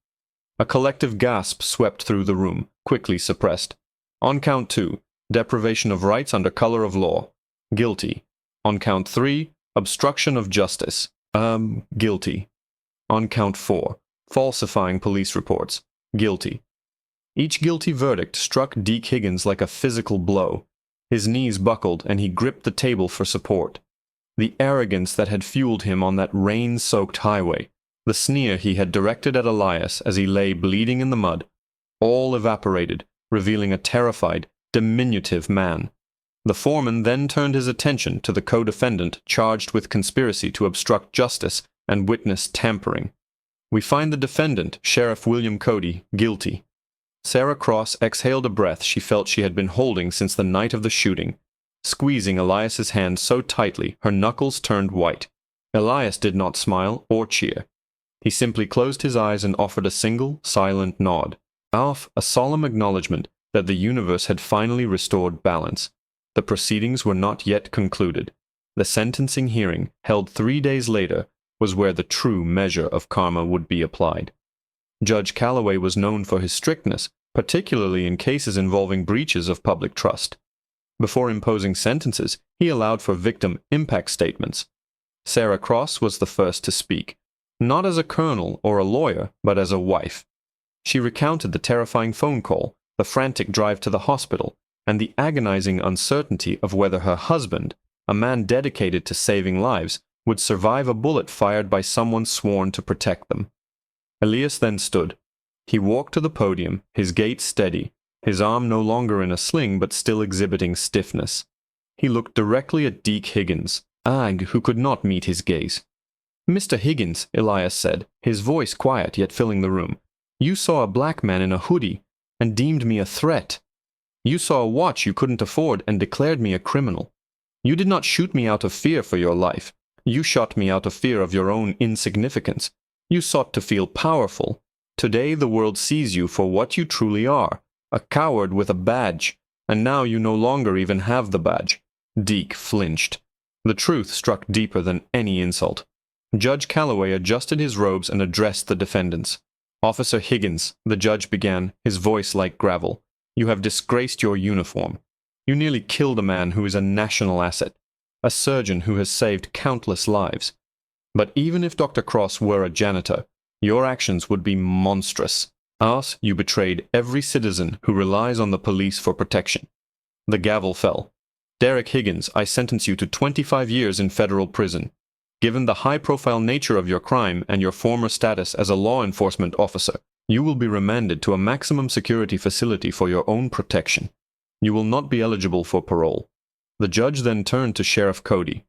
A collective gasp swept through the room, quickly suppressed. "On count 2, deprivation of rights under color of law. Guilty. On count 3, obstruction of justice. Guilty. On count 4, falsifying police reports. Guilty." Each guilty verdict struck Deke Higgins like a physical blow. His knees buckled, and he gripped the table for support. The arrogance that had fueled him on that rain-soaked highway, the sneer he had directed at Elias as he lay bleeding in the mud, all evaporated, revealing a terrified, diminutive man. The foreman then turned his attention to the co-defendant charged with conspiracy to obstruct justice and witness tampering. "We find the defendant, Sheriff William Cody, guilty." Sarah Cross exhaled a breath she felt she had been holding since the night of the shooting, squeezing Elias's hand so tightly her knuckles turned white. Elias did not smile or cheer. He simply closed his eyes and offered a single, silent nod, a solemn acknowledgement that the universe had finally restored balance. The proceedings were not yet concluded. The sentencing hearing, held 3 days later, was where the true measure of karma would be applied. Judge Calloway was known for his strictness, particularly in cases involving breaches of public trust. Before imposing sentences, he allowed for victim impact statements. Sarah Cross was the first to speak, not as a colonel or a lawyer, but as a wife. She recounted the terrifying phone call, the frantic drive to the hospital, and the agonizing uncertainty of whether her husband, a man dedicated to saving lives, would survive a bullet fired by someone sworn to protect them. Elias then stood. He walked to the podium, his gait steady, his arm no longer in a sling but still exhibiting stiffness. He looked directly at Deke Higgins, who could not meet his gaze. "Mr. Higgins," Elias said, his voice quiet yet filling the room, "you saw a black man in a hoodie and deemed me a threat. You saw a watch you couldn't afford and declared me a criminal. You did not shoot me out of fear for your life. You shot me out of fear of your own insignificance. You sought to feel powerful. Today the world sees you for what you truly are, a coward with a badge, and now you no longer even have the badge." Deke flinched. The truth struck deeper than any insult. Judge Calloway adjusted his robes and addressed the defendants. "Officer Higgins," the judge began, his voice like gravel, "you have disgraced your uniform. You nearly killed a man who is a national asset, a surgeon who has saved countless lives. But even if Dr. Cross were a janitor, your actions would be monstrous. You betrayed every citizen who relies on the police for protection." The gavel fell. "Derek Higgins, I sentence you to 25 years in federal prison. Given the high-profile nature of your crime and your former status as a law enforcement officer, you will be remanded to a maximum security facility for your own protection. You will not be eligible for parole." The judge then turned to Sheriff Cody.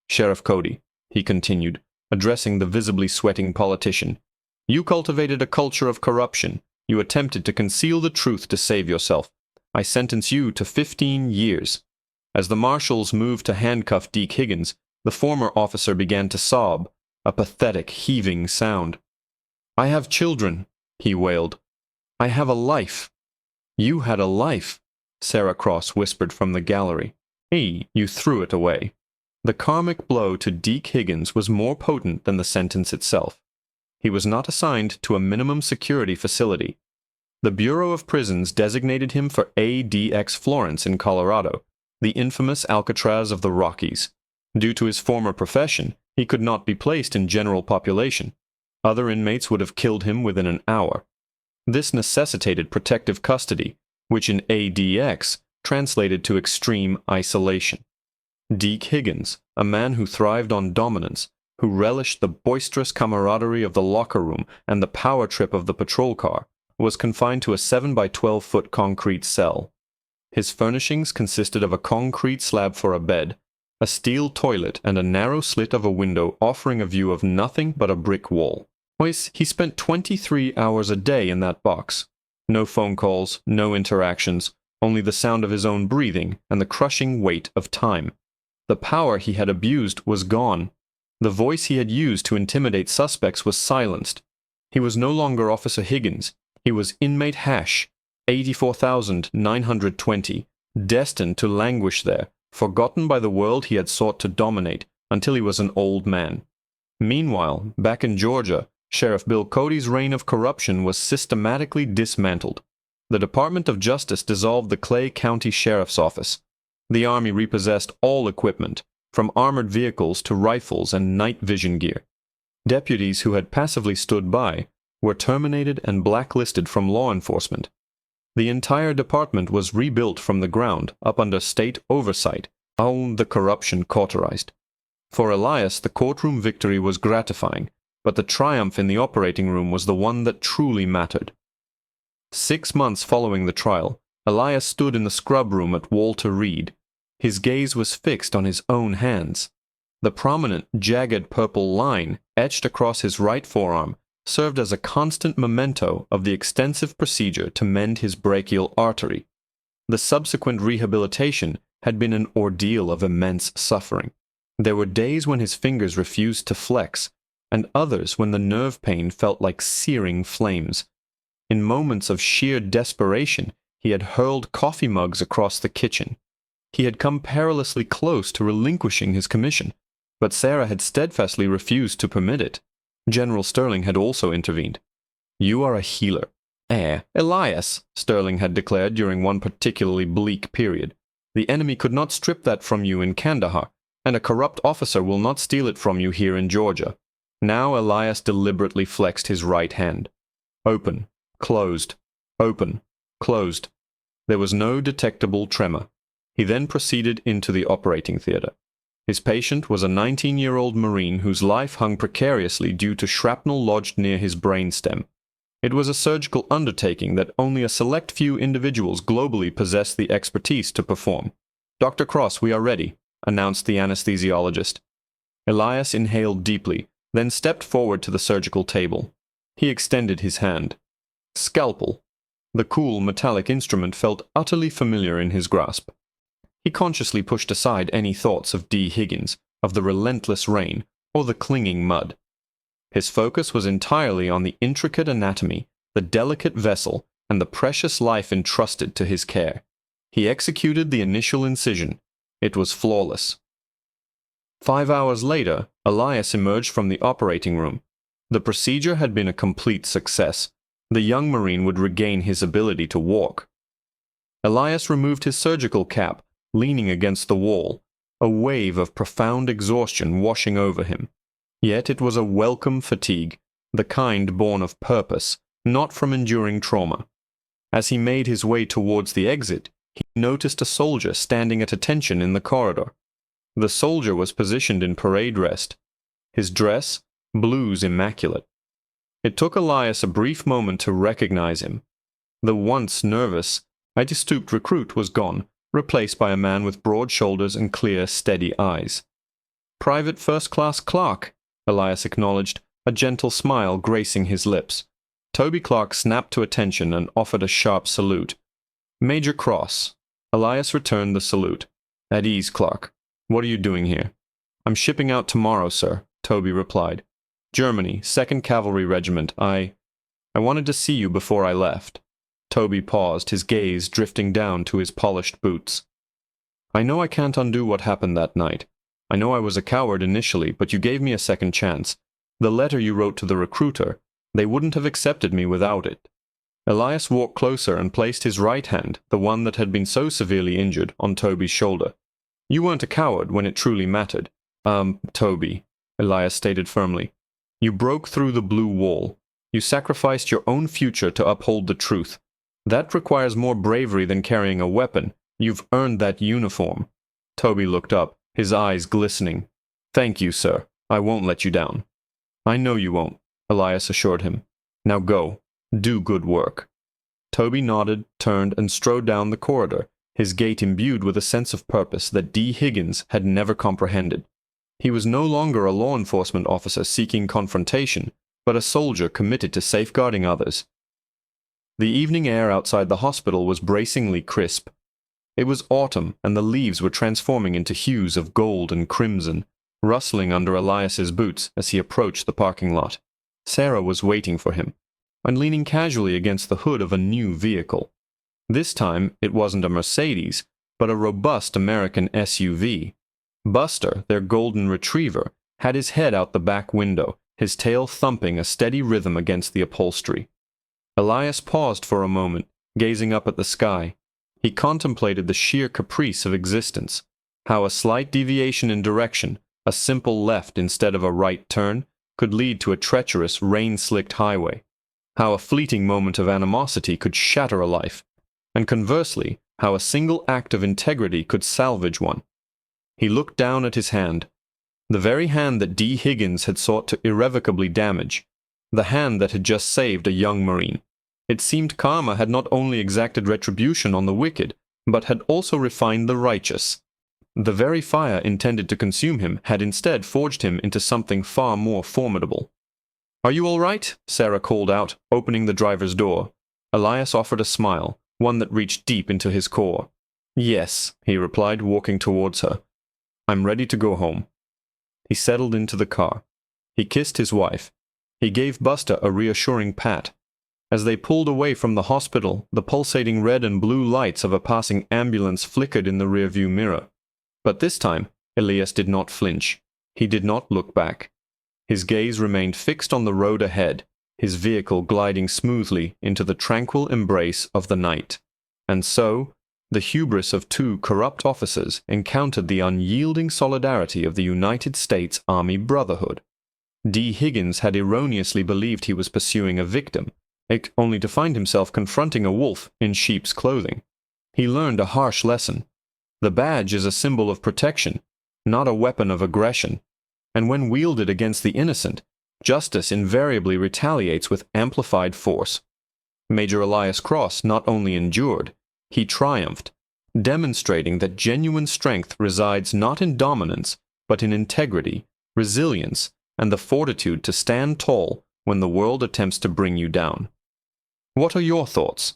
"Sheriff Cody," he continued, addressing the visibly sweating politician, "you cultivated a culture of corruption. You attempted to conceal the truth to save yourself. I sentence you to 15 years. As the marshals moved to handcuff Deke Higgins, the former officer began to sob, a pathetic, heaving sound. "I have children," he wailed. "I have a life." "You had a life," Sarah Cross whispered from the gallery. "Hey, you threw it away." The karmic blow to Deke Higgins was more potent than the sentence itself. He was not assigned to a minimum security facility. The Bureau of Prisons designated him for ADX Florence in Colorado, the infamous Alcatraz of the Rockies. Due to his former profession, he could not be placed in general population. Other inmates would have killed him within an hour. This necessitated protective custody, which in ADX translated to extreme isolation. Deke Higgins, a man who thrived on dominance, who relished the boisterous camaraderie of the locker room and the power trip of the patrol car, was confined to a 7 by 12-foot concrete cell. His furnishings consisted of a concrete slab for a bed, a steel toilet, and a narrow slit of a window offering a view of nothing but a brick wall. He spent 23 hours a day in that box. No phone calls, no interactions, only the sound of his own breathing and the crushing weight of time. The power he had abused was gone. The voice he had used to intimidate suspects was silenced. He was no longer Officer Higgins. He was inmate Hash, 84,920, destined to languish there, forgotten by the world he had sought to dominate until he was an old man. Meanwhile, back in Georgia, Sheriff Bill Cody's reign of corruption was systematically dismantled. The Department of Justice dissolved the Clay County Sheriff's Office. The Army repossessed all equipment, from armored vehicles to rifles and night vision gear. Deputies who had passively stood by were terminated and blacklisted from law enforcement. The entire department was rebuilt from the ground up under state oversight. The corruption cauterized. For Elias, the courtroom victory was gratifying, but the triumph in the operating room was the one that truly mattered. 6 months following the trial, Elias stood in the scrub room at Walter Reed. His gaze was fixed on his own hands. The prominent, jagged purple line etched across his right forearm served as a constant memento of the extensive procedure to mend his brachial artery. The subsequent rehabilitation had been an ordeal of immense suffering. There were days when his fingers refused to flex, and others when the nerve pain felt like searing flames. In moments of sheer desperation, he had hurled coffee mugs across the kitchen. He had come perilously close to relinquishing his commission, but Sarah had steadfastly refused to permit it. General Sterling had also intervened. "You are a healer." Elias," Sterling had declared during one particularly bleak period. "The enemy could not strip that from you in Kandahar, and a corrupt officer will not steal it from you here in Georgia." Now Elias deliberately flexed his right hand. Open, closed, open, closed. There was no detectable tremor. He then proceeded into the operating theater. His patient was a 19-year-old Marine whose life hung precariously due to shrapnel lodged near his brainstem. It was a surgical undertaking that only a select few individuals globally possessed the expertise to perform. "Dr. Cross, we are ready," announced the anesthesiologist. Elias inhaled deeply, then stepped forward to the surgical table. He extended his hand. Scalpel. The cool, metallic instrument felt utterly familiar in his grasp. He consciously pushed aside any thoughts of D. Higgins, of the relentless rain, or the clinging mud. His focus was entirely on the intricate anatomy, the delicate vessel, and the precious life entrusted to his care. He executed the initial incision. It was flawless. 5 hours later, Elias emerged from the operating room. The procedure had been a complete success. The young Marine would regain his ability to walk. Elias removed his surgical cap, leaning against the wall, a wave of profound exhaustion washing over him. Yet it was a welcome fatigue, the kind born of purpose, not from enduring trauma. As he made his way towards the exit, he noticed a soldier standing at attention in the corridor. The soldier was positioned in parade rest. His dress, blues immaculate. It took Elias a brief moment to recognize him. The once nervous, stooped recruit was gone, replaced by a man with broad shoulders and clear, steady eyes. "Private First-Class Clark," Elias acknowledged, a gentle smile gracing his lips. Toby Clark snapped to attention and offered a sharp salute. "Major Cross." Elias returned the salute. "At ease, Clark. What are you doing here?" "I'm shipping out tomorrow, sir," Toby replied. Germany, 2nd Cavalry Regiment. I wanted to see you before I left." Toby paused, his gaze drifting down to his polished boots. "I know I can't undo what happened that night. I know I was a coward initially, but you gave me a second chance. The letter you wrote to the recruiter, they wouldn't have accepted me without it." Elias walked closer and placed his right hand, the one that had been so severely injured, on Toby's shoulder. "You weren't a coward when it truly mattered." Toby," Elias stated firmly. "You broke through the blue wall. You sacrificed your own future to uphold the truth. That requires more bravery than carrying a weapon. You've earned that uniform." Toby looked up, his eyes glistening. "Thank you, sir. I won't let you down." "I know you won't," Elias assured him. "Now go. Do good work." Toby nodded, turned, and strode down the corridor, his gait imbued with a sense of purpose that D. Higgins had never comprehended. He was no longer a law enforcement officer seeking confrontation, but a soldier committed to safeguarding others. The evening air outside the hospital was bracingly crisp. It was autumn, and the leaves were transforming into hues of gold and crimson, rustling under Elias's boots as he approached the parking lot. Sarah was waiting for him, and leaning casually against the hood of a new vehicle. This time, it wasn't a Mercedes, but a robust American SUV. Buster, their golden retriever, had his head out the back window, his tail thumping a steady rhythm against the upholstery. Elias paused for a moment, gazing up at the sky. He contemplated the sheer caprice of existence, how a slight deviation in direction, a simple left instead of a right turn, could lead to a treacherous, rain-slicked highway, how a fleeting moment of animosity could shatter a life, and conversely, how a single act of integrity could salvage one. He looked down at his hand, the very hand that D. Higgins had sought to irrevocably damage, the hand that had just saved a young Marine. It seemed karma had not only exacted retribution on the wicked, but had also refined the righteous. The very fire intended to consume him had instead forged him into something far more formidable. "Are you all right?" Sarah called out, opening the driver's door. Elias offered a smile, one that reached deep into his core. "Yes," he replied, walking towards her. "I'm ready to go home." He settled into the car. He kissed his wife. He gave Buster a reassuring pat. As they pulled away from the hospital, the pulsating red and blue lights of a passing ambulance flickered in the rearview mirror. But this time, Elias did not flinch. He did not look back. His gaze remained fixed on the road ahead, his vehicle gliding smoothly into the tranquil embrace of the night. And so, the hubris of two corrupt officers encountered the unyielding solidarity of the United States Army Brotherhood. D. Higgins had erroneously believed he was pursuing a victim, only to find himself confronting a wolf in sheep's clothing. He learned a harsh lesson. The badge is a symbol of protection, not a weapon of aggression, and when wielded against the innocent, justice invariably retaliates with amplified force. Major Elias Cross not only endured, he triumphed, demonstrating that genuine strength resides not in dominance, but in integrity, resilience, and the fortitude to stand tall when the world attempts to bring you down. What are your thoughts?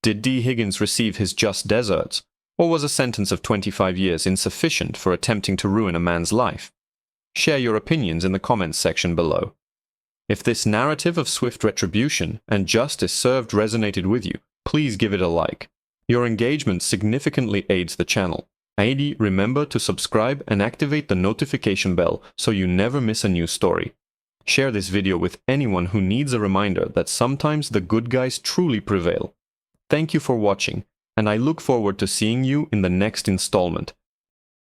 Did D. Higgins receive his just deserts, or was a sentence of 25 years insufficient for attempting to ruin a man's life? Share your opinions in the comments section below. If this narrative of swift retribution and justice served resonated with you, please give it a like. Your engagement significantly aids the channel. Remember to subscribe and activate the notification bell so you never miss a new story. Share this video with anyone who needs a reminder that sometimes the good guys truly prevail. Thank you for watching, and I look forward to seeing you in the next installment.